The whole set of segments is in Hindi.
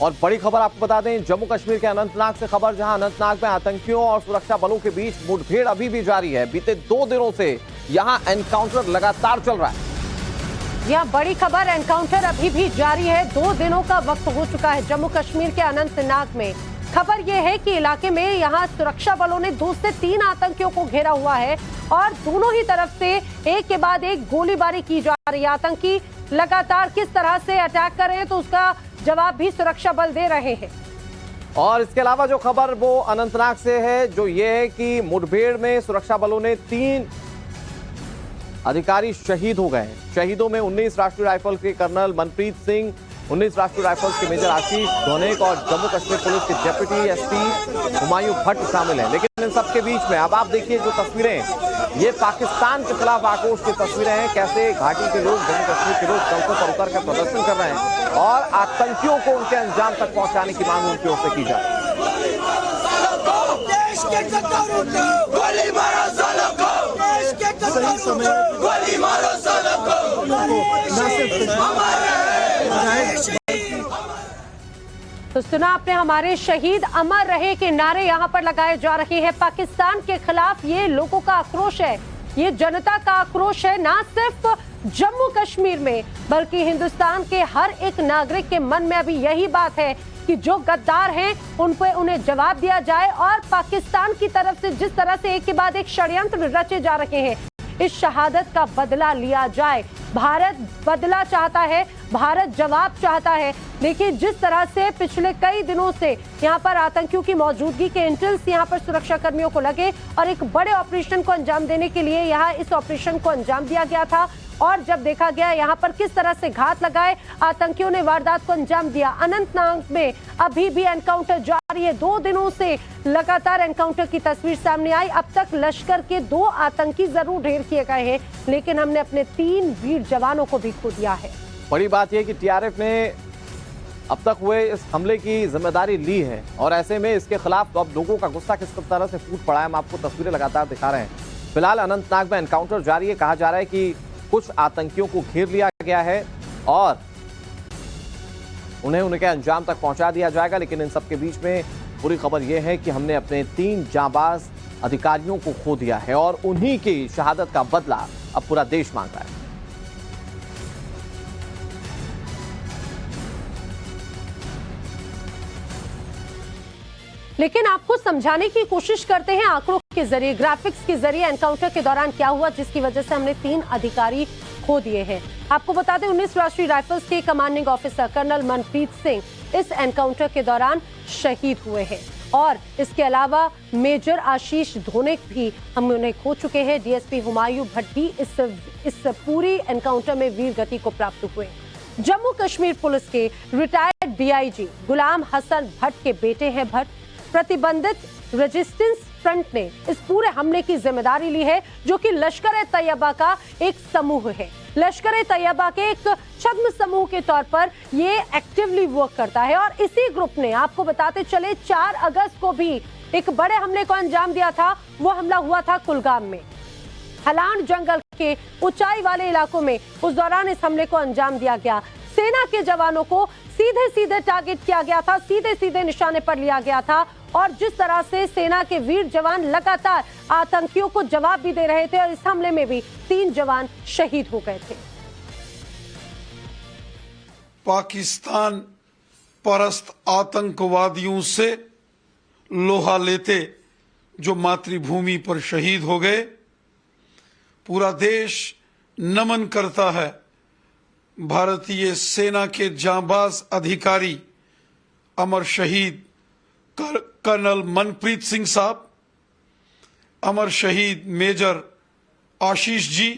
और बड़ी खबर आपको बता दें, जम्मू कश्मीर के अनंतनाग से खबर, जहां अनंतनाग में आतंकियों और सुरक्षा बलों के बीच मुठभेड़ अभी भी जारी है। बीते 2 दिनों से यहां एनकाउंटर लगातार चल रहा है। यह बड़ी खबर, एनकाउंटर अभी भी जारी है। 2 दिनों का वक्त हो चुका है जम्मू कश्मीर के अनंतनाग में। खबर यह है कि इलाके में यहां सुरक्षा बलों ने 2 से 3 आतंकियों को घेरा हुआ है और दोनों ही तरफ से एक के बाद एक गोलीबारी की जा रही है। आतंकी लगातार किस तरह से अटैक कर रहे हैं तो उसका जवाब भी सुरक्षा बल दे रहे हैं। और इसके अलावा जो खबर वो अनंतनाग से है, जो ये है कि मुठभेड़ में सुरक्षा बलों ने 3 अधिकारी शहीद हो गए हैं। शहीदों में 19 राष्ट्रीय राइफल के कर्नल मनप्रीत सिंह, 19 राष्ट्रीय राइफल्स के मेजर आशीष धोनेक और जम्मू कश्मीर पुलिस के डिप्टी एसपी हुमायूं भट्ट शामिल हैं। लेकिन इन सबके बीच में अब आप देखिए जो तस्वीरें, ये पाकिस्तान के खिलाफ आक्रोश की तस्वीरें हैं। कैसे घाटी के लोग, जम्मू कश्मीर के लोग सड़कों पर उतर कर प्रदर्शन कर रहे हैं और आतंकियों को उनके अंजाम तक पहुंचाने की मांग उनकी ओर से की जा रही है। तो सुना आपने, हमारे शहीद अमर रहे के नारे यहाँ पर लगाए जा रहे हैं। पाकिस्तान के खिलाफ ये लोगों का आक्रोश है, ये जनता का आक्रोश है, ना सिर्फ जम्मू कश्मीर में बल्कि हिंदुस्तान के हर एक नागरिक के मन में अभी यही बात है कि जो गद्दार हैं उन पे उन्हें जवाब दिया जाए और पाकिस्तान की तरफ से जिस तरह से एक के बाद एक षड्यंत्र रचे जा रहे हैं, इस शहादत का बदला लिया जाए। भारत बदला चाहता है, भारत जवाब चाहता है। लेकिन जिस तरह से पिछले कई दिनों से यहाँ पर आतंकियों की मौजूदगी के इंटेल्स यहाँ पर सुरक्षा कर्मियों को लगे और एक बड़े ऑपरेशन को अंजाम देने के लिए यहाँ इस ऑपरेशन को अंजाम दिया गया था और जब देखा गया यहाँ पर किस तरह से घात लगाए आतंकियों ने वारदात को अंजाम दिया। अनंतनाग में अभी भी एनकाउंटर जारी है। 2 दिनों से लगातार एनकाउंटर की तस्वीर सामने आई। अब तक लश्कर के 2 आतंकी जरूर ढेर किए गए हैं, लेकिन हमने अपने 3 वीर जवानों को भी खो दिया है। बड़ी बात यह कि टीआरएफ ने अब तक हुए इस हमले की जिम्मेदारी ली है और ऐसे में इसके खिलाफ तो अब लोगों का गुस्सा किस तरह से फूट पड़ा है, हम आपको तस्वीरें लगातार दिखा रहे हैं। फिलहाल अनंतनाग में एनकाउंटर जारी है। कहा जा रहा है कि कुछ आतंकियों को घेर लिया गया है और उन्हें उनके अंजाम तक पहुंचा दिया जाएगा। लेकिन इन सबके बीच में बुरी खबर यह है कि हमने अपने 3 जांबाज अधिकारियों को खो दिया है और उन्हीं की शहादत का बदला अब पूरा देश मांग रहा है। लेकिन आपको समझाने की कोशिश करते हैं आंकड़ों के जरिए, ग्राफिक्स के जरिए एनकाउंटर के दौरान क्या हुआ जिसकी वजह से हमने 3 अधिकारी खो दिए हैं। आपको बता दें 19 राष्ट्रीय राइफल्स के commanding officer colonel Manpreet Singh इस एनकाउंटर के दौरान शहीद हुए हैं और इसके अलावा मेजर आशीष धोनेक भी हम उन्हें खो चुके हैं। डीएसपी हुमायूं भट्ट भी इस पूरी एनकाउंटर में वीर गति को प्राप्त हुए। जम्मू कश्मीर पुलिस के रिटायर्ड डीआईजी गुलाम हसन भट्ट के बेटे हैं भट्ट। प्रतिबंधित रेजिस्टेंस फ्रंट ने इस पूरे हमले की जिम्मेदारी ली है, जो कि लश्कर-ए-तैयबा का एक समूह है। लश्कर-ए-तैयबा के एक छद्म समूह के तौर पर ये एक्टिवली वर्क करता है और इसी ग्रुप ने, आपको बताते चले, 4 अगस्त को भी एक बड़े हमले को अंजाम दिया था। वो हमला हुआ था कुलगाम में, हलान जंगल के ऊंचाई वाले इलाकों में। उस दौरान इस हमले को अंजाम दिया गया। सेना के जवानों को सीधे सीधे टारगेट किया गया था, सीधे सीधे निशाने पर लिया गया था और जिस तरह से सेना के वीर जवान लगातार आतंकियों को जवाब भी दे रहे थे और इस हमले में भी 3 जवान शहीद हो गए थे। पाकिस्तान परस्त आतंकवादियों से लोहा लेते जो मातृभूमि पर शहीद हो गए, पूरा देश नमन करता है भारतीय सेना के जांबाज अधिकारी अमर शहीद कर्नल मनप्रीत सिंह साहब, अमर शहीद मेजर आशीष जी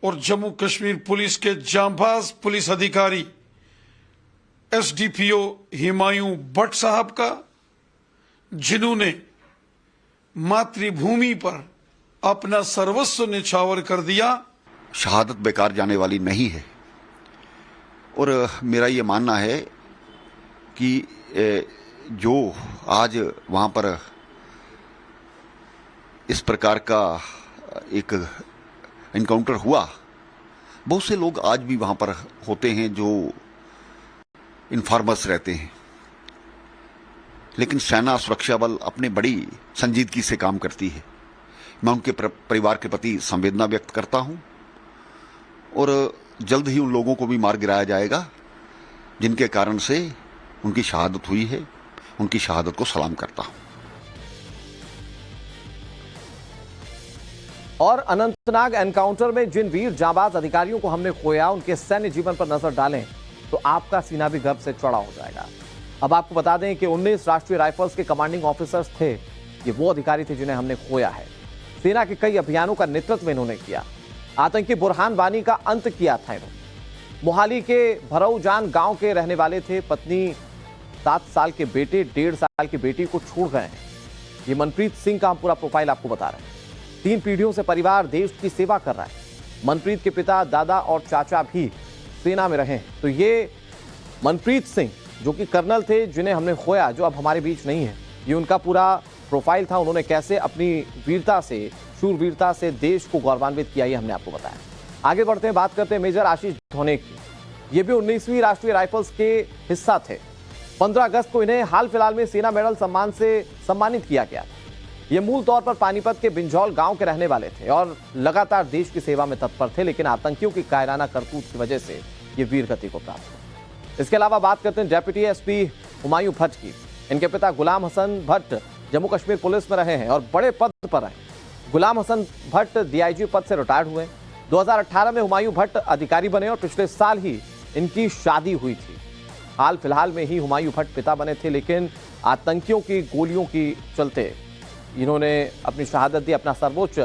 और जम्मू कश्मीर पुलिस के जांबाज पुलिस अधिकारी एसडीपीओ हुमायूं भट्ट साहब का, जिन्होंने मातृभूमि पर अपना सर्वस्व निछावर कर दिया। शहादत बेकार जाने वाली नहीं है और मेरा ये मानना है कि जो आज वहाँ पर इस प्रकार का एक एनकाउंटर हुआ, बहुत से लोग आज भी वहाँ पर होते हैं जो इन्फॉर्मर्स रहते हैं, लेकिन सेना सुरक्षा बल अपने बड़ी संजीदगी से काम करती है। मैं उनके परिवार के प्रति संवेदना व्यक्त करता हूं और जल्द ही उन लोगों को भी मार गिराया जाएगा जिनके कारण से उनकी शहादत हुई है। उनकी शहादत को सलाम करता हूं। और अनंतनाग एनकाउंटर में जिन वीर जांबाज अधिकारियों को हमने खोया, उनके सैन्य जीवन पर नजर डालें तो आपका सीना भी गर्व से चौड़ा हो जाएगा। अब आपको बता दें कि 19 राष्ट्रीय राइफल्स के कमांडिंग ऑफिसर्स थे। ये वो अधिकारी थे जिन्हें हमने खोया है। सेना के कई अभियानों का नेतृत्व इन्होंने किया। आतंकी बुरहान वानी का अंत किया था इन्होंने। मोहाली के भरऊजान गांव के रहने वाले थे। पत्नी, 7 साल के बेटे, 1.5 साल की बेटी को छोड़ गए हैं। ये मनप्रीत सिंह का हम पूरा प्रोफाइल आपको बता रहे हैं। 3 पीढ़ियों से परिवार देश की सेवा कर रहा है। मनप्रीत के पिता, दादा और चाचा भी सेना में रहे। तो ये मनप्रीत सिंह जो कि कर्नल थे, जिन्हें हमने खोया, जो अब हमारे बीच नहीं है, ये उनका पूरा प्रोफाइल था। उन्होंने कैसे अपनी वीरता से, शूरवीरता से देश को गौरवान्वित किया, ये हमने आपको बताया। आगे बढ़ते हैं, बात करते हैं मेजर आशीष धोने की। ये भी 19वीं राष्ट्रीय राइफल्स के हिस्सा थे। 15 अगस्त को इन्हें हाल फिलहाल में सेना मेडल सम्मान से सम्मानित किया गया था। ये मूल तौर पर पानीपत के बिंझौल गांव के रहने वाले थे और लगातार देश की सेवा में तत्पर थे, लेकिन आतंकियों की कायराना करतूत की वजह से ये वीर गति को प्राप्त हुआ। इसके अलावा बात करते हैं डेप्यूटी एसपी हुमायूं भट्ट की। इनके पिता गुलाम हसन भट्ट जम्मू कश्मीर पुलिस में रहे हैं और बड़े पद पर रहे। गुलाम हसन भट्ट डीआईजी पद से रिटायर्ड हुए। 2018 में हुमायूं भट्ट अधिकारी बने और पिछले साल ही इनकी शादी हुई थी। हाल फिलहाल में ही हुमायूं भट्ट पिता बने थे, लेकिन आतंकियों की गोलियों की चलते इन्होंने अपनी शहादत दी, अपना सर्वोच्च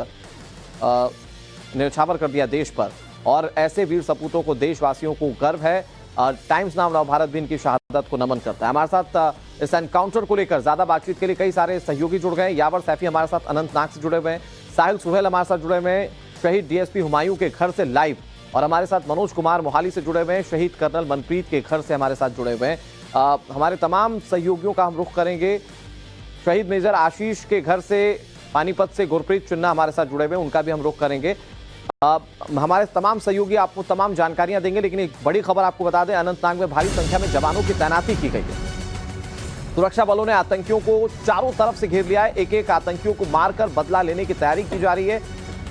न्यौछावर कर दिया देश पर। और ऐसे वीर सपूतों को देशवासियों को गर्व है। टाइम्स नाउ नव भारत भी इनकी शहादत को नमन करता है। हमारे साथ इस एनकाउंटर को लेकर ज्यादा बातचीत के लिए कई सारे सहयोगी जुड़ गए। यावर सैफी हमारे साथ अनंतनाग से जुड़े हुए हैं, साहिल सुहेल हमारे साथ जुड़े हुए हैं शहीद डीएसपी हुमायूं के घर से लाइव, और हमारे साथ मनोज कुमार मोहाली से जुड़े हुए हैं, शहीद कर्नल मनप्रीत के घर से हमारे साथ जुड़े हुए हैं। हमारे तमाम सहयोगियों का हम रुख करेंगे। शहीद मेजर आशीष के घर से पानीपत से गुरप्रीत चिन्ना हमारे साथ जुड़े हुए हैं, उनका भी हम रुख करेंगे। हमारे तमाम सहयोगी आपको तमाम जानकारियां देंगे, लेकिन एक बड़ी खबर आपको बता दें, अनंतनाग में भारी संख्या में जवानों की तैनाती की गई है। सुरक्षा बलों ने आतंकियों को चारों तरफ से घेर लिया है। एक एक आतंकियों को मारकर बदला लेने की तैयारी की जा रही है।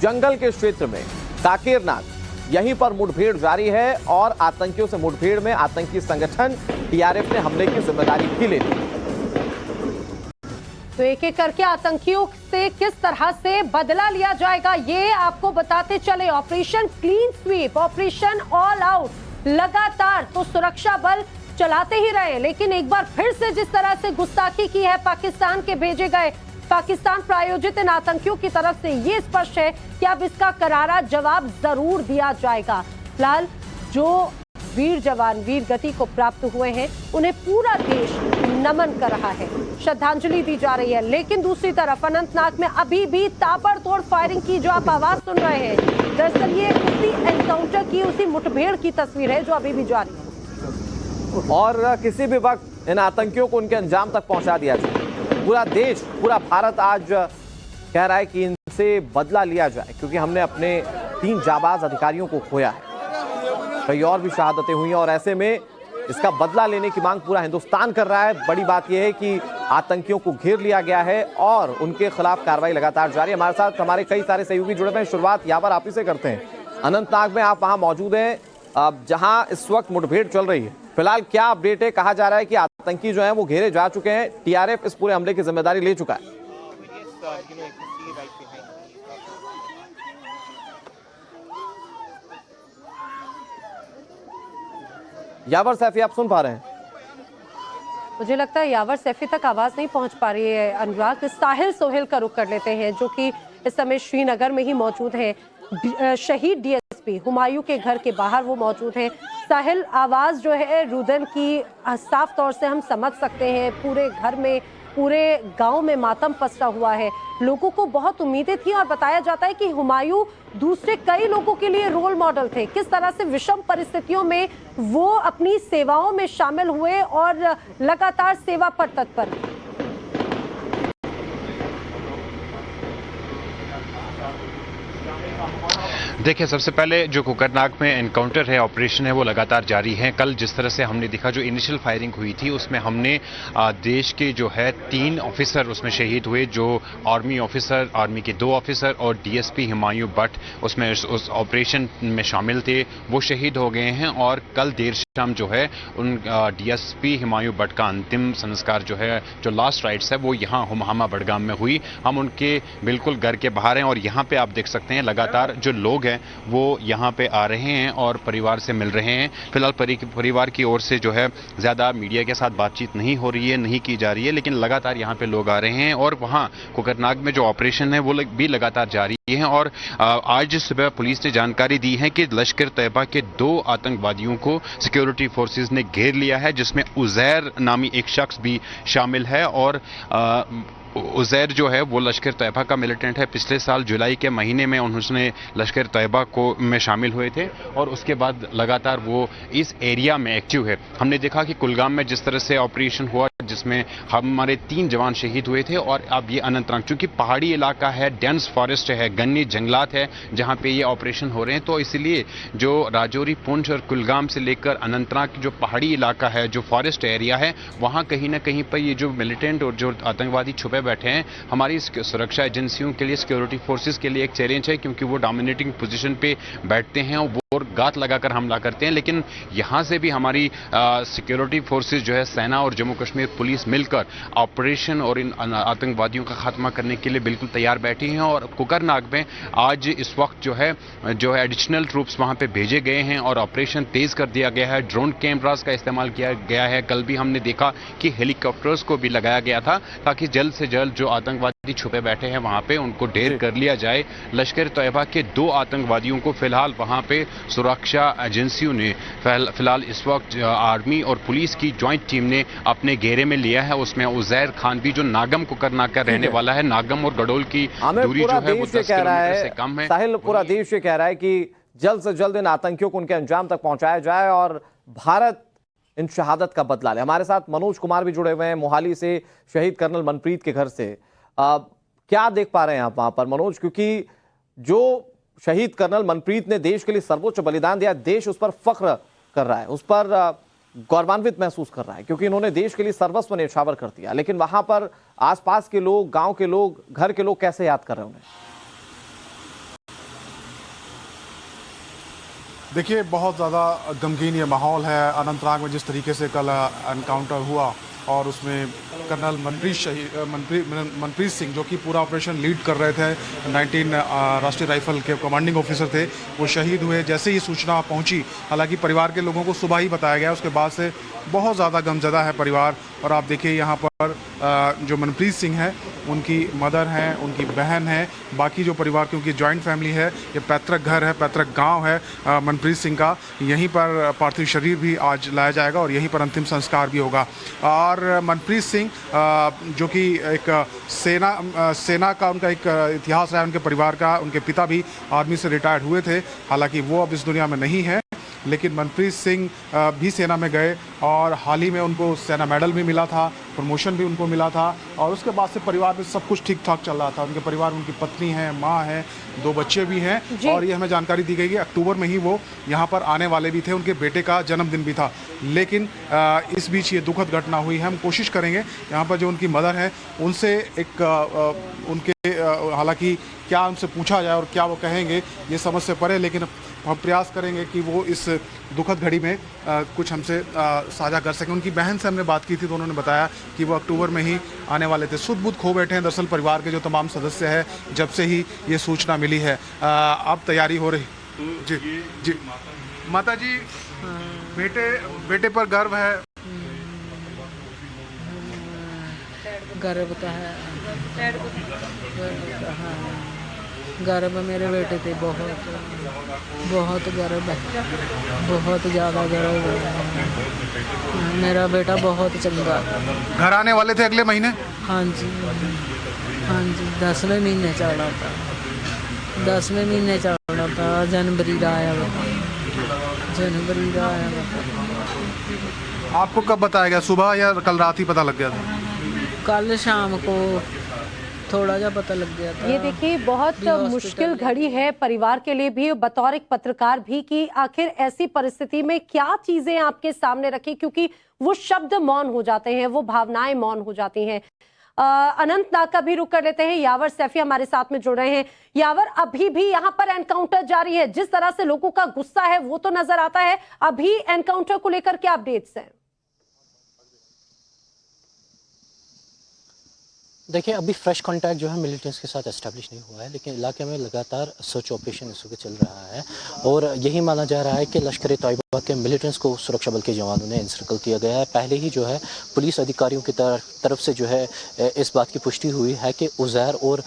जंगल के क्षेत्र में काकेरनाग, यहीं पर मुठभेड़ जारी है और आतंकियों से मुठभेड़ में आतंकी संगठन टीआरएफ ने हमले की जिम्मेदारी भी ले ली। तो एक एक करके आतंकियों से किस तरह से बदला लिया जाएगा, ये आपको बताते चले। Operation clean sweep, operation all out लगातार तो सुरक्षा बल चलाते ही रहे, लेकिन एक बार फिर से जिस तरह से गुस्ताखी की है पाकिस्तान के भेजे गए, पाकिस्तान प्रायोजित इन आतंकियों की तरफ से, ये स्पष्ट है कि अब इसका करारा जवाब जरूर दिया जाएगा। फिलहाल जो वीर जवान वीर गति को प्राप्त हुए हैं, उन्हें पूरा देश नमन कर रहा है, श्रद्धांजलि दी जा रही है। लेकिन दूसरी तरफ अनंतनाग में अभी भी ताबड़तोड़ फायरिंग की जो आप आवाज सुन रहे हैं, दरअसल ये उसी एनकाउंटर की, उसी मुठभेड़ की तस्वीर है जो अभी भी जारी है। और किसी भी वक्त इन आतंकियों को उनके अंजाम तक पहुंचा दिया जाए। पूरा देश, पूरा भारत आज कह रहा है कि इनसे बदला लिया जाए, क्योंकि हमने अपने 3 जाबाज अधिकारियों को खोया है। कई और भी शहादतें हुई हैं और ऐसे में इसका बदला लेने की मांग पूरा हिंदुस्तान कर रहा है। बड़ी बात यह है कि आतंकियों को घेर लिया गया है और उनके खिलाफ कार्रवाई लगातार जारी है। हमारे साथ हमारे कई सारे सहयोगी जुड़े हुए हैं। शुरुआत यावर आप ही से करते हैं। अनंतनाग में आप वहां मौजूद हैं जहां इस वक्त मुठभेड़ चल रही है। फिलहाल क्या अपडेट है? कहा जा रहा है कि आतंकी जो है वो घेरे जा चुके हैं, टीआरएफ इस पूरे हमले की जिम्मेदारी ले चुका है। यावर सैफी आप सुन पा रहे हैं? मुझे लगता है यावर सैफी तक आवाज नहीं पहुंच पा रही है। अनुराग, साहिल सोहेल का रुख कर लेते हैं जो कि इस समय श्रीनगर में ही मौजूद है। शहीद डीएसपी हुमायूं के घर के बाहर वो मौजूद है। साहिल, आवाज जो है रुदन की साफ तौर से हम समझ सकते हैं। पूरे घर में, पूरे गांव में मातम पसरा हुआ है। लोगों को बहुत उम्मीदें थी और बताया जाता है कि हुमायूं दूसरे कई लोगों के लिए रोल मॉडल थे। किस तरह से विषम परिस्थितियों में वो अपनी सेवाओं में शामिल हुए और लगातार सेवा पर तत्पर। देखिए, सबसे पहले जो कुकरनाग में एनकाउंटर है, ऑपरेशन है, वो लगातार जारी है। कल जिस तरह से हमने देखा, जो इनिशियल फायरिंग हुई थी उसमें हमने देश के जो है 3 ऑफिसर उसमें शहीद हुए, जो आर्मी ऑफिसर, आर्मी के 2 ऑफिसर और डीएसपी हुमायूं भट्ट उसमें उस ऑपरेशन में शामिल थे, वो शहीद हो गए हैं। और कल देर शाम जो है उन डीएसपी हुमायूं भट्ट का अंतिम संस्कार जो है, जो लास्ट राइट्स है, वो यहाँ हुमामा बडगाम में हुई। हम उनके बिल्कुल घर के बाहर हैं और यहाँ पे आप देख सकते हैं लगातार जो लोग हैं वो यहाँ पे आ रहे हैं और परिवार से मिल रहे हैं। फिलहाल परिवार की ओर से जो है ज़्यादा मीडिया के साथ बातचीत नहीं हो रही है, नहीं की जा रही है, लेकिन लगातार यहाँ पे लोग आ रहे हैं और वहाँ कुकरनाग में जो ऑपरेशन है वो भी लगातार जारी है। और आज सुबह पुलिस ने जानकारी दी है कि लश्कर तैयबा के 2 आतंकवादियों को सिक्योरिटी फोर्सेज ने घेर लिया है, जिसमें उजैर नामी एक शख्स भी शामिल है। और उजैर जो है वो लश्कर तैयबा का मिलिटेंट है। पिछले साल जुलाई के महीने में उन्होंने लश्कर तैयबा को में शामिल हुए थे और उसके बाद लगातार वो इस एरिया में एक्टिव है। हमने देखा कि कुलगाम में जिस तरह से ऑपरेशन हुआ, जिसमें हमारे 3 जवान शहीद हुए थे। और अब ये अनंतनाग, चूंकि पहाड़ी इलाका है, डेंस फॉरेस्ट है, घने जंगलात है जहां पे ये ऑपरेशन हो रहे हैं, तो इसलिए जो राजौरी, पुंछ और कुलगाम से लेकर अनंतनाग जो पहाड़ी इलाका है, जो फॉरेस्ट एरिया है, वहां कहीं ना कहीं पर ये जो मिलिटेंट और जो आतंकवादी छुपे बैठे हैं, हमारी सुरक्षा एजेंसियों के लिए, सिक्योरिटी फोर्सेस के लिए एक चैलेंज है, क्योंकि वो डोमिनेटिंग पोजीशन पे बैठते हैं और गात लगाकर हमला करते हैं। लेकिन यहां से भी हमारी सिक्योरिटी फोर्सेस जो है, सेना और जम्मू कश्मीर पुलिस मिलकर ऑपरेशन और इन आतंकवादियों का खात्मा करने के लिए बिल्कुल तैयार बैठी हैं। और कुकरनाग में आज इस वक्त जो है एडिशनल ट्रूप्स वहां पे भेजे गए हैं और ऑपरेशन तेज कर दिया गया है। ड्रोन कैमरास का इस्तेमाल किया गया है। कल भी हमने देखा कि हेलीकॉप्टर्स को भी लगाया गया था, ताकि जल्द से जल्द जो आतंकवादी छुपे बैठे हैं वहां पे उनको ढेर कर लिया जाए। लश्कर तैयबा के 2 आतंकवादियों को फिलहाल वहां पे सुरक्षा एजेंसियों ने फिलहाल इस वक्त आर्मी और पुलिस की ज्वाइंट टीम ने अपने घेरे में लिया है। उसमें उजैर खान भी, जो नागम कुकरनाग का रहने वाला है, नागम और गडोल की दूरी जो है वो 10 किलोमीटर से कम है। साहिल, पूरा देश ये कह रहा है कि जल्द से जल्द इन आतंकियों को उनके अंजाम तक पहुंचाया जाए और भारत इन शहादत का बदला ले। हमारे साथ मनोज कुमार भी जुड़े हुए हैं मोहाली से, शहीद कर्नल मनप्रीत के घर से। क्या देख पा रहे हैं आप वहां पर मनोज, क्योंकि जो शहीद कर्नल मनप्रीत ने देश के लिए सर्वोच्च बलिदान दिया, देश उस पर फख्र कर रहा है, उस पर गौरवान्वित महसूस कर रहा है, क्योंकि इन्होंने देश के लिए सर्वस्व न्यौछावर कर दिया। लेकिन वहां पर आसपास के लोग, गांव के लोग, घर के लोग कैसे याद कर रहे हैं उन्हें? देखिए, बहुत ज़्यादा गमगीन ये माहौल है। अनंतनाग में जिस तरीके से कल एनकाउंटर हुआ और उसमें कर्नल मनप्रीत सिंह, जो कि पूरा ऑपरेशन लीड कर रहे थे, 19 राष्ट्रीय राइफल के कमांडिंग ऑफिसर थे, वो शहीद हुए। जैसे ही सूचना पहुंची, हालांकि परिवार के लोगों को सुबह ही बताया गया, उसके बाद से बहुत ज़्यादा गमज़दा है परिवार। और आप देखिए यहाँ पर जो मनप्रीत सिंह है, उनकी मदर हैं, उनकी बहन है, बाकी जो परिवार की उनकी जॉइंट फैमिली है, ये पैतृक घर है, पैतृक गांव है मनप्रीत सिंह का। यहीं पर पार्थिव शरीर भी आज लाया जाएगा और यहीं पर अंतिम संस्कार भी होगा। और मनप्रीत सिंह जो कि एक सेना का उनका एक इतिहास रहा है, उनके परिवार का। उनके पिता भी आर्मी से रिटायर्ड हुए थे, हालांकि वो अब इस दुनिया में नहीं है, लेकिन मनप्रीत सिंह भी सेना में गए और हाल ही में उनको सेना मेडल भी मिला था, प्रमोशन भी उनको मिला था। और उसके बाद से परिवार में सब कुछ ठीक ठाक चल रहा था। उनके परिवार में उनकी पत्नी है, माँ है, 2 बच्चे भी हैं। और ये हमें जानकारी दी गई कि अक्टूबर में ही वो यहाँ पर आने वाले भी थे, उनके बेटे का जन्मदिन भी था। लेकिन इस बीच ये दुखद घटना हुई है। हम कोशिश करेंगे यहाँ पर जो उनकी मदर है उनसे उनके हालांकि क्या उनसे पूछा जाए और क्या वो कहेंगे ये समझ से परे, लेकिन हम प्रयास करेंगे कि वो इस दुखद घड़ी में कुछ हमसे साझा कर सकें। उनकी बहन से हमने बात की थी तो उन्होंने बताया कि वो अक्टूबर में ही आने वाले थे। सुध बुध खो बैठे हैं दरअसल परिवार के जो तमाम सदस्य हैं, जब से ही ये सूचना मिली है। अब तैयारी हो रही। जी जी माता जी, बेटे पर गर्व है? गर्व तो है, गर्व मेरे बेटे थे, बहुत गर्व है, बहुत ज़्यादा गर्व है। मेरा बेटा बहुत चंगा। घर आने वाले थे अगले महीने? हाँ जी, हाँ जी, 10वें महीने चढ़ा था, 10वें महीने चढ़ा था। जनवरी का आया था, जनवरी का आया था। आपको कब बताया गया, सुबह या कल रात ही पता लग गया था? कल शाम को थोड़ा जा पता लग गया था। ये देखिए बहुत भी हॉस्पिटल मुश्किल में। घड़ी है परिवार के लिए भी, बतौर एक पत्रकार भी, कि आखिर ऐसी परिस्थिति में क्या चीजें आपके सामने रखी, क्योंकि वो शब्द मौन हो जाते हैं, वो भावनाएं मौन हो जाती हैं। अनंतनाग का भी रुख कर लेते हैं। यावर सैफी हमारे साथ में जुड़ रहे हैं। यावर, अभी भी यहाँ पर एनकाउंटर जारी है, जिस तरह से लोगों का गुस्सा है वो तो नजर आता है। अभी एनकाउंटर को लेकर क्या अपडेट्स हैं? देखिए, अभी फ्रेश कांटेक्ट जो है मिलिटेंट्स के साथ एस्टैब्लिश नहीं हुआ है, लेकिन इलाके में लगातार सर्च ऑपरेशन इस वक्त चल रहा है और यही माना जा रहा है कि लश्कर तैयबा के मिलिटेंट्स को सुरक्षा बल के जवानों ने इंसर्कल किया गया है। पहले ही जो है पुलिस अधिकारियों की तरफ से जो है इस बात की पुष्टि हुई है कि उज़ैर और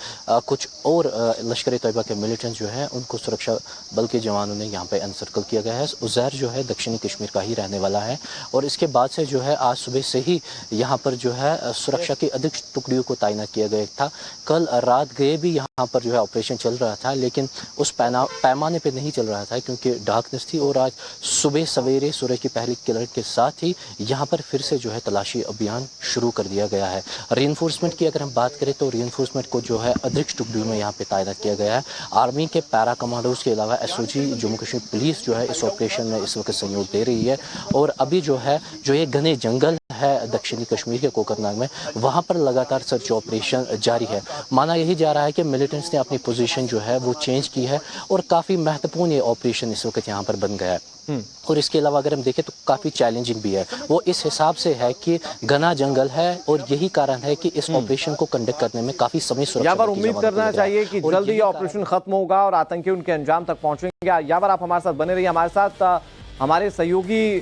कुछ और लश्कर तैयबा के मिलिटेंट्स जो है उनको सुरक्षा बल के जवानों ने यहाँ पे इंसर्कल किया गया है। उज़ैर जो है दक्षिणी कश्मीर का ही रहने वाला है और इसके बाद से जो है आज सुबह से ही यहाँ पर जो है सुरक्षा की अधिक टुकड़ियों को तैनात किया गया था। कल रात गए भी यहाँ पर जो है ऑपरेशन चल रहा था, लेकिन उस पैमाने पे नहीं चल रहा था क्योंकि डार्कनेस थी और आज सुबह सवेरे सूरज की पहली किरण के साथ ही यहाँ पर फिर से जो है तलाशी अभियान शुरू कर दिया गया है। रीइंफोर्समेंट की अगर हम बात करें तो रीइंफोर्समेंट को जो है अधिक टुकड़ियों में यहाँ पे तैनात किया गया है। आर्मी के पैरा कमांडोज के अलावा एसओजी जम्मू कश्मीर पुलिस जो है इस ऑपरेशन में इस वक्त सहयोग दे रही है और अभी जो है जो ये घने जंगल है दक्षिणी कश्मीर के कोकरनाग में, वहाँ पर लगातार सर्च ऑपरेशन जारी है। माना यही जा रहा है कि मिलिटेंट्स ने अपनी पोजीशन जो है वो चेंज की है और काफ़ी महत्वपूर्ण ये ऑपरेशन इस वक्त यहाँ पर बन गया है। और इसके अलावा अगर हम देखें तो काफ़ी चैलेंजिंग भी है। वो इस हिसाब से है कि घना जंगल है और यही कारण है कि इस ऑपरेशन को कंडक्ट करने में काफ़ी समय सुरक्षा यावर उम्मीद करना चाहिए कि जल्दी ये ऑपरेशन खत्म होगा और आतंकी उनके अंजाम तक पहुंचेंगे। यावर, आप हमारे साथ बने रहिए। हमारे साथ हमारे सहयोगी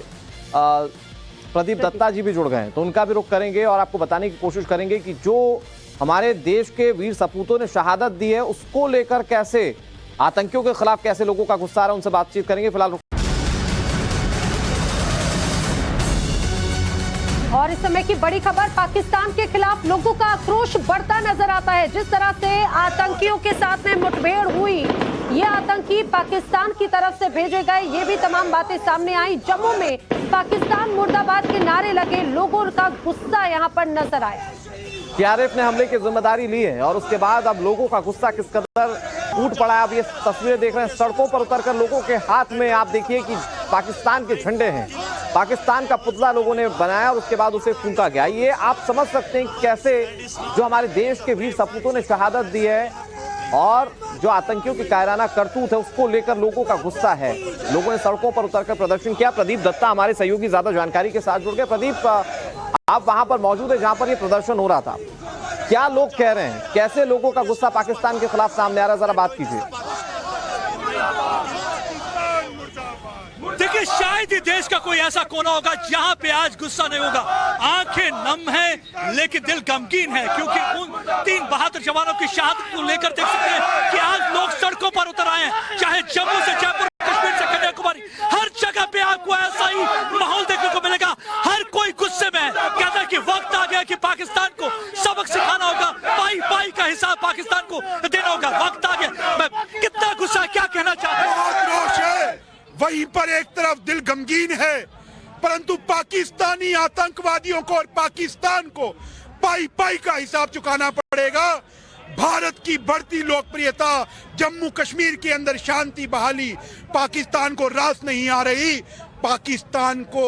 प्रदीप दत्ता जी भी जुड़ गए हैं, तो उनका भी रुख करेंगे और आपको बताने की कोशिश करेंगे कि जो हमारे देश के वीर सपूतों ने शहादत दी है उसको लेकर कैसे आतंकियों के खिलाफ कैसे लोगों का गुस्सा आ रहा है, उनसे बातचीत करेंगे। फिलहाल और इस समय की बड़ी खबर, पाकिस्तान के खिलाफ लोगों का आक्रोश बढ़ता नजर आता है। जिस तरह से आतंकियों के साथ में मुठभेड़ हुई, ये आतंकी पाकिस्तान की तरफ से भेजे गए, ये भी तमाम बातें सामने आई। जम्मू में पाकिस्तान मुर्दाबाद के नारे लगे, लोगों का गुस्सा यहाँ पर नजर आया। सीआरपीएफ ने हमले की जिम्मेदारी ली है और उसके बाद अब लोगों का गुस्सा किस कदर फूट पड़ा है। अब ये तस्वीरें देख रहे हैं, सड़कों पर उतरकर लोगों के हाथ में आप देखिए कि पाकिस्तान के झंडे हैं, पाकिस्तान का पुतला लोगों ने बनाया और उसके बाद उसे फूंका गया। ये आप समझ सकते हैं कि कैसे जो हमारे देश के वीर सपूतों ने शहादत दी है और जो आतंकियों की कायराना करतूत है उसको लेकर लोगों का गुस्सा है। लोगों ने सड़कों पर उतरकर प्रदर्शन किया। प्रदीप दत्ता हमारे सहयोगी ज्यादा जानकारी के साथ जुड़ गए। प्रदीप, आप वहां पर मौजूद है जहां पर ये प्रदर्शन हो रहा था, क्या लोग कह रहे हैं, कैसे लोगों का गुस्सा पाकिस्तान के खिलाफ सामने आ रहा है, जरा बात कीजिए। देखिए, शायद ही देश का कोई ऐसा कोना होगा जहां पे आज गुस्सा नहीं होगा। आंखें नम हैं लेकिन दिल गमगीन है, क्योंकि उन 3 बहादुर जवानों की शहादत को लेकर देख सकते हैं कि आज लोग सड़कों पर उतर आए हैं। चाहे जम्मू से जयपुर, कश्मीर से कन्याकुमारी, हर जगह पे आपको ऐसा ही माहौल देखने को मिलेगा। हर कोई गुस्से में है, कहता है कि वक्त आ गया कि पाकिस्तान को सबक सिखाना होगा, पाई पाई का हिसाब पाकिस्तान को देना होगा। वक्त आ गया। मैं कितना गुस्सा, क्या कहना चाहता हूं। वहीं पर एक तरफ दिल गमगीन है, परंतु पाकिस्तानी आतंकवादियों को और पाकिस्तान को पाई पाई का हिसाब चुकाना पड़ेगा। भारत की बढ़ती लोकप्रियता, जम्मू कश्मीर के अंदर शांति बहाली, पाकिस्तान को रास नहीं आ रही। पाकिस्तान को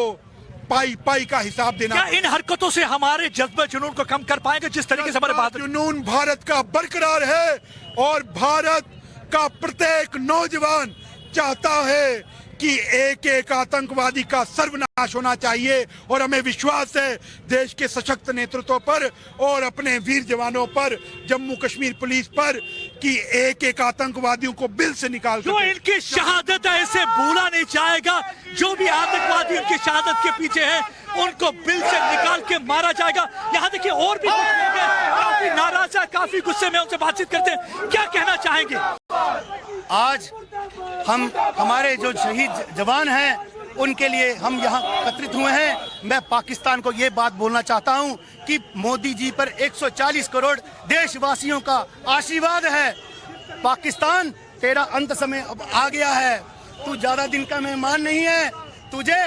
पाई पाई का हिसाब देना। क्या इन हरकतों से हमारे जज्बे जुनून को कम कर पाएंगे? जिस तरीके से हमारे बहादुर जुनून भारत का बरकरार है और भारत का प्रत्येक नौजवान चाहता है कि एक एक आतंकवादी का सर्वनाश होना चाहिए। और हमें विश्वास है देश के सशक्त नेतृत्व पर और अपने वीर जवानों पर, जम्मू कश्मीर पुलिस पर, कि एक एक आतंकवादियों को बिल से निकाल जो इनकी शहादत है इसे भूला नहीं जाएगा। जो भी आतंकवादी उनकी शहादत के पीछे है उनको बिल से निकाल के मारा जाएगा। यहाँ देखिए और भी कुछ लोग हैं, काफी नाराज है, काफी गुस्से में, उनसे बातचीत करते हैं। क्या कहना चाहेंगे? आज हम हमारे जो शहीद जवान हैं उनके लिए हम यहाँ एकत्रित हुए हैं। मैं पाकिस्तान को ये बात बोलना चाहता हूँ कि मोदी जी पर 140 करोड़ देशवासियों का आशीर्वाद है। पाकिस्तान, तेरा अंत समय अब आ गया है। तू ज्यादा दिन का मेहमान नहीं है, तुझे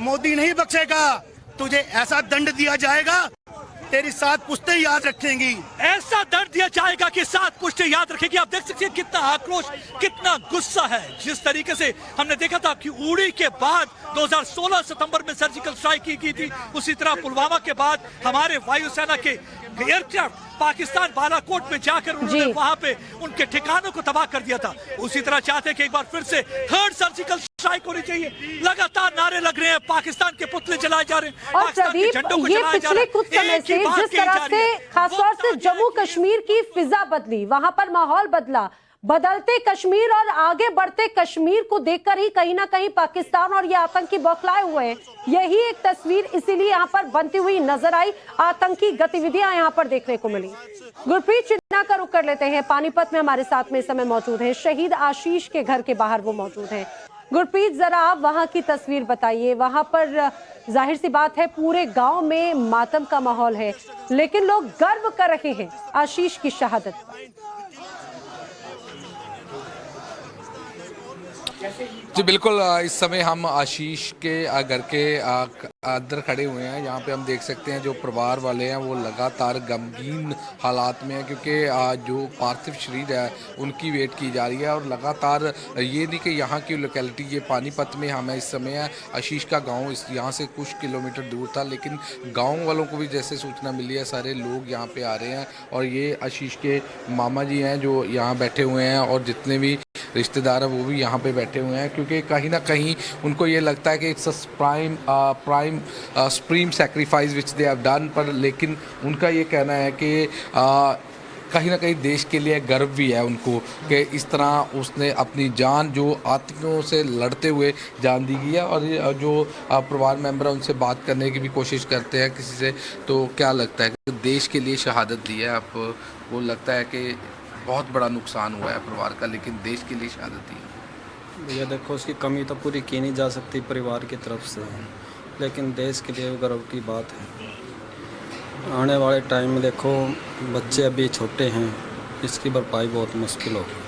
मोदी नहीं बख्शेगा। तुझे ऐसा दंड दिया जाएगा तेरी 7 पुश्तें याद रखेंगी। ऐसा दर्द दिया जाएगा कि 7 पुश्तें याद रखेगी। आप देख सकते हैं कितना आक्रोश, कितना गुस्सा है। जिस तरीके से हमने देखा था कि उड़ी के बाद 2016 सितंबर में सर्जिकल स्ट्राइक की गई थी, उसी तरह पुलवामा के बाद हमारे वायुसेना के एयरक्राफ्ट पाकिस्तान बालाकोट में जाकर उन्होंने वहां पे उनके ठिकानों को तबाह कर दिया था। उसी तरह चाहते हैं कि एक बार फिर से थर्ड सर्जिकल स्ट्राइक होनी चाहिए। लगातार नारे लग रहे हैं, पाकिस्तान के पुतले जलाए जा रहे हैं, और पाकिस्तान के झंडों को ये जलाया जा रहा पिछले है। कुछ समय से जिस तरह से खासतौर से जम्मू कश्मीर की फिजा बदली, वहां पर माहौल बदला, बदलते कश्मीर और आगे बढ़ते कश्मीर को देखकर ही कहीं ना कहीं पाकिस्तान और ये आतंकी बौखलाए हुए हैं। यही एक तस्वीर इसीलिए यहाँ पर बनती हुई नजर आई। आतंकी गतिविधियां यहाँ पर देखने को मिली। गुरप्रीत चिन्ना का रुख कर लेते हैं। पानीपत में हमारे साथ में इस समय मौजूद हैं, शहीद आशीष के घर के बाहर वो मौजूद हैं। गुरप्रीत, जरा आप वहां की तस्वीर बताइए। वहां पर जाहिर सी बात है पूरे गांव में मातम का माहौल है, लेकिन लोग गर्व कर रहे हैं आशीष की शहादत पर। जी बिल्कुल, इस समय हम आशीष के घर के अंदर खड़े हुए हैं। यहाँ पे हम देख सकते हैं जो परिवार वाले हैं वो लगातार गमगीन हालात में हैं, क्योंकि जो पार्थिव शरीर है उनकी वेट की जा रही है। और लगातार ये नहीं कि यहाँ की लोकेलिटी, ये पानीपत में हम इस समय है। आशीष का गांव यहाँ से कुछ किलोमीटर दूर था, लेकिन गांव वालों को भी जैसे सूचना मिली है सारे लोग यहाँ पे आ रहे हैं। और ये आशीष के मामा जी हैं जो यहाँ बैठे हुए हैं, और जितने भी रिश्तेदार हैं वो भी यहाँ पे बैठे हुए हैं, क्योंकि कहीं ना कहीं उनको ये लगता है कि it's a prime supreme sacrifice which they have done. पर लेकिन उनका ये कहना है कि कहीं ना कहीं देश के लिए गर्व भी है उनको कि इस तरह उसने अपनी जान जो आतंकियों से लड़ते हुए जान दी गई है। और जो परिवार मेंबर है उनसे बात करने की भी कोशिश करते हैं किसी से, तो क्या लगता है कि देश के लिए शहादत दी है आपको? लगता है कि बहुत बड़ा नुकसान हुआ है परिवार का, लेकिन देश के लिए शहादत दी है। भैया देखो, उसकी कमी तो पूरी की नहीं जा सकती परिवार की तरफ से, लेकिन देश के लिए गर्व की बात है। आने वाले टाइम में देखो, बच्चे अभी छोटे हैं, इसकी भरपाई बहुत मुश्किल होगी,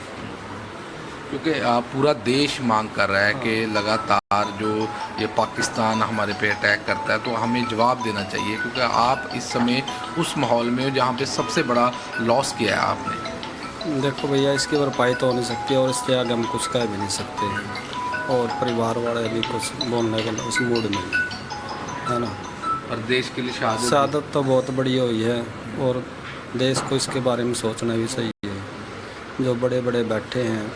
क्योंकि पूरा देश मांग कर रहा है कि लगातार जो ये पाकिस्तान हमारे पे अटैक करता है तो हमें जवाब देना चाहिए। क्योंकि आप इस समय उस माहौल में हो जहाँ पे सबसे बड़ा लॉस किया है आपने। देखो भैया, इसकी भरपाई तो हो नहीं सकती और इसके आगे हम कुछ कह भी नहीं सकते हैं, और परिवार वाले भी कुछ बोलने के उस मूड में है ना। और देश के लिए शहादत तो बहुत बड़ी हुई है, और देश को इसके बारे में सोचना भी सही है। जो बड़े बड़े बैठे हैं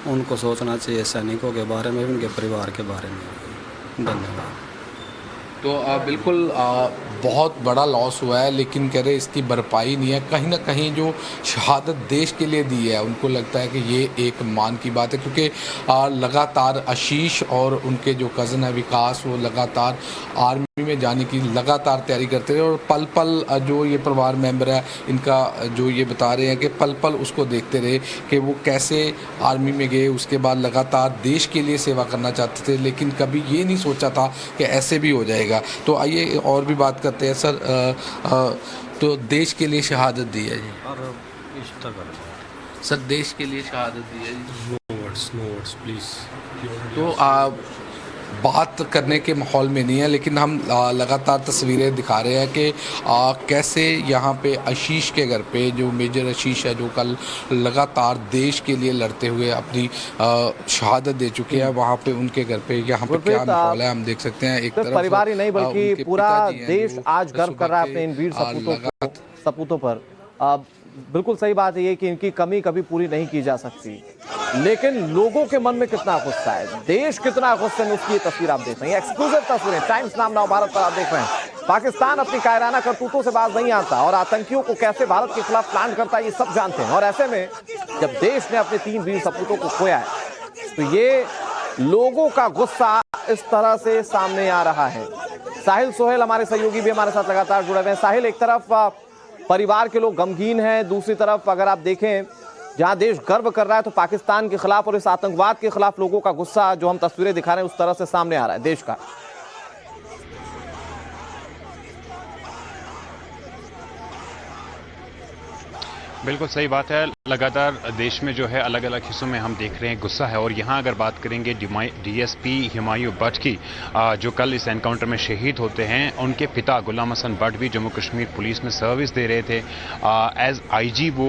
उनको सोचना चाहिए सैनिकों के बारे में, उनके परिवार के बारे में। धन्यवाद। तो बिल्कुल बहुत बड़ा लॉस हुआ है, लेकिन कह रहे इसकी भरपाई नहीं है। कहीं ना कहीं जो शहादत देश के लिए दी है उनको लगता है कि ये एक मान की बात है, क्योंकि लगातार आशीष और उनके जो कज़न है विकास, वो लगातार आर्मी में जाने की लगातार तैयारी करते रहे। और पल पल जो ये परिवार मेंबर है इनका जो ये बता रहे हैं कि पल पल उसको देखते रहे कि वो कैसे आर्मी में गए, उसके बाद लगातार देश के लिए सेवा करना चाहते थे, लेकिन कभी ये नहीं सोचा था कि ऐसे भी हो जाएगा। तो आइए और भी बात करते हैं सर। तो देश के लिए शहादत दी है जी सर, देश के लिए शहादत दी है जी। No words please. तो बात करने के माहौल में नहीं है, लेकिन हम लगातार तस्वीरें दिखा रहे हैं कि कैसे यहाँ पे आशीष के घर पे, जो मेजर आशीष है जो कल लगातार देश के लिए लड़ते हुए अपनी शहादत दे चुके हैं, वहाँ पे उनके घर पे यहाँ पे क्या माहौल है हम देख सकते हैं। एक तरफ परिवार ही नहीं बल्कि पूरा देश आज गर्व कर रहा है अपने इन वीर सपूतों पर। बिल्कुल सही बात है ये कि इनकी कमी कभी पूरी नहीं की जा सकती, लेकिन लोगों के मन में कितना गुस्सा है, देश कितना गुस्से में, उसकी ये तस्वीर आप देख रहे हैं। एक्सक्लूसिव तस्वीरें टाइम्स नाम नव भारत पर आप देख रहे हैं। पाकिस्तान अपनी कायराना करतूतों से बाज नहीं आता और आतंकियों को कैसे भारत के खिलाफ प्लान करता है ये सब जानते हैं। और ऐसे में जब देश ने अपने 3 वीर सपूतों को खोया है तो ये लोगों का गुस्सा इस तरह से सामने आ रहा है। साहिल सोहेल हमारे सहयोगी भी हमारे साथ लगातार जुड़े हुए हैं। साहिल, एक तरफ परिवार के लोग गमगीन हैं, दूसरी तरफ अगर आप देखें जहां देश गर्व कर रहा है तो पाकिस्तान के खिलाफ और इस आतंकवाद के खिलाफ लोगों का गुस्सा जो हम तस्वीरें दिखा रहे हैं उस तरह से सामने आ रहा है देश का। बिल्कुल सही बात है। लगातार देश में जो है अलग अलग हिस्सों में हम देख रहे हैं गुस्सा है। और यहाँ अगर बात करेंगे डीएसपी हुमायूं भट्ट की, जो कल इस एनकाउंटर में शहीद होते हैं, उनके पिता गुलाम हसन भट्ट भी जम्मू कश्मीर पुलिस में सर्विस दे रहे थे। एज आईजी वो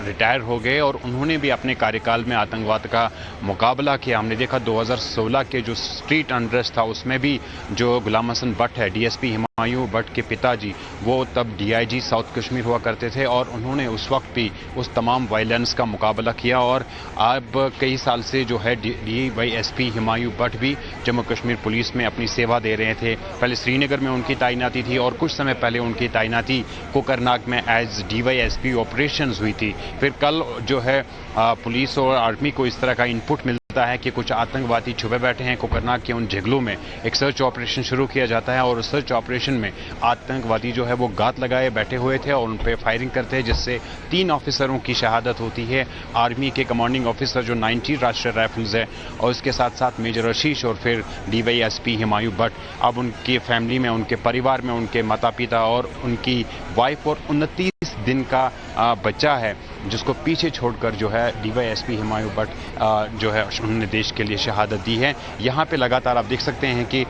रिटायर हो गए और उन्होंने भी अपने कार्यकाल में आतंकवाद का मुकाबला किया। हमने देखा 2016 के जो स्ट्रीट अनरेस्ट था उसमें भी जो गुलाम हसन भट्ट है, डीएसपी हुमायूं भट्ट के पिताजी, वो तब डीआईजी साउथ कश्मीर हुआ करते थे और उन्होंने उस वक्त भी उस तमाम वायलेंस का मुकाबला किया। और अब कई साल से जो है डीवाईएसपी हुमायूं भट्ट भी जम्मू कश्मीर पुलिस में अपनी सेवा दे रहे थे। पहले श्रीनगर में उनकी तैनाती थी और कुछ समय पहले उनकी तैनाती कोकरनाग में एज डीवाईएसपी ऑपरेशंस हुई थी। फिर कल जो है पुलिस और आर्मी को इस तरह का इनपुट मिलता है कि कुछ आतंकवादी छुपे बैठे हैं कोकरनाग के उन जंगलों में। एक सर्च ऑपरेशन शुरू किया जाता है और उस सर्च ऑपरेशन में आतंकवादी जो है वो गात लगाए बैठे हुए थे और उन पर फायरिंग करते हैं, जिससे 3 ऑफिसरों की शहादत होती है। आर्मी के कमांडिंग ऑफिसर जो 90 राष्ट्रीय राइफल्स है और उसके साथ साथ मेजर आशीष और फिर डीवाईएसपी हुमायूं भट्ट। अब उनकी फैमिली में, उनके परिवार में उनके माता पिता और उनकी वाइफ और 29 दिन का बच्चा है जिसको पीछे छोड़कर जो है डीवाईएसपी हुमायूं भट्ट जो है उन्होंने देश के लिए शहादत दी है। यहाँ पे लगातार आप देख सकते हैं कि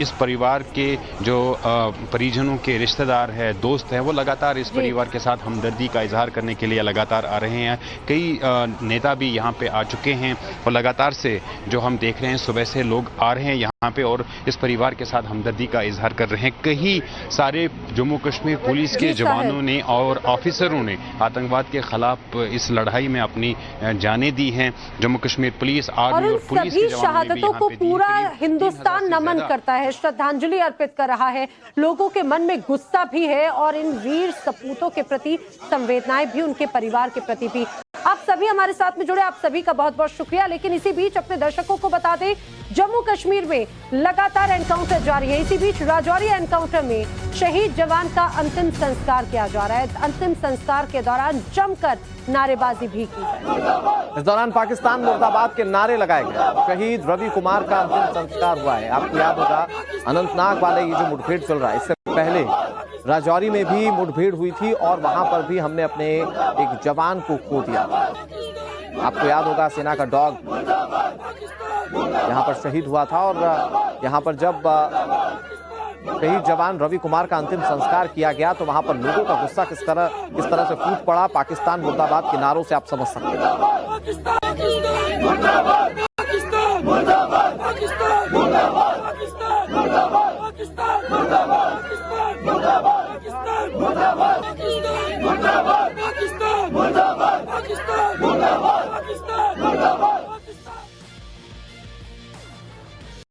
इस परिवार के जो परिजनों के रिश्तेदार हैं, दोस्त हैं, वो लगातार इस परिवार के साथ हमदर्दी का इजहार करने के लिए लगातार आ रहे हैं। कई नेता भी यहाँ पे आ चुके हैं और लगातार से जो हम देख रहे हैं सुबह से लोग आ रहे हैं यहाँ पे और इस परिवार के साथ हमदर्दी का इजहार कर रहे हैं। कई सारे जम्मू कश्मीर पुलिस के जवानों ने और ऑफिसरों ने आतंकवाद के खिलाफ इस लड़ाई में अपनी जानें दी हैं। जम्मू कश्मीर पुलिस, आर्मी और पुलिस की शहादतों को पूरा हिंदुस्तान नमन करता है, श्रद्धांजलि अर्पित कर रहा है। लोगों के मन में गुस्सा भी है और इन वीर सपूतों के प्रति संवेदनाएं भी, उनके परिवार के प्रति भी। आप सभी हमारे साथ में जुड़े, आप सभी का बहुत बहुत शुक्रिया। लेकिन इसी बीच अपने दर्शकों को बता दें, जम्मू कश्मीर में लगातार एनकाउंटर जारी है। इसी बीच राजौरी एनकाउंटर में शहीद जवान का अंतिम संस्कार किया जा रहा है। अंतिम संस्कार के दौरान जमकर नारेबाजी भी की गई। इस दौरान पाकिस्तान मुर्दाबाद के नारे लगाए गए। शहीद रवि कुमार का अंतिम संस्कार हुआ है। आपको याद होगा अनंतनाग वाले ये जो मुठभेड़ चल रहा है, इससे पहले राजौरी में भी मुठभेड़ हुई थी और वहां पर भी हमने अपने एक जवान को खो दिया। आपको याद होगा सेना का डॉग यहां पर शहीद हुआ था और यहां पर जब शहीद जवान रवि कुमार का अंतिम संस्कार किया गया तो वहां पर लोगों का गुस्सा किस तरह से फूट पड़ा, पाकिस्तान मुर्दाबाद के नारों से आप समझ सकते हैं।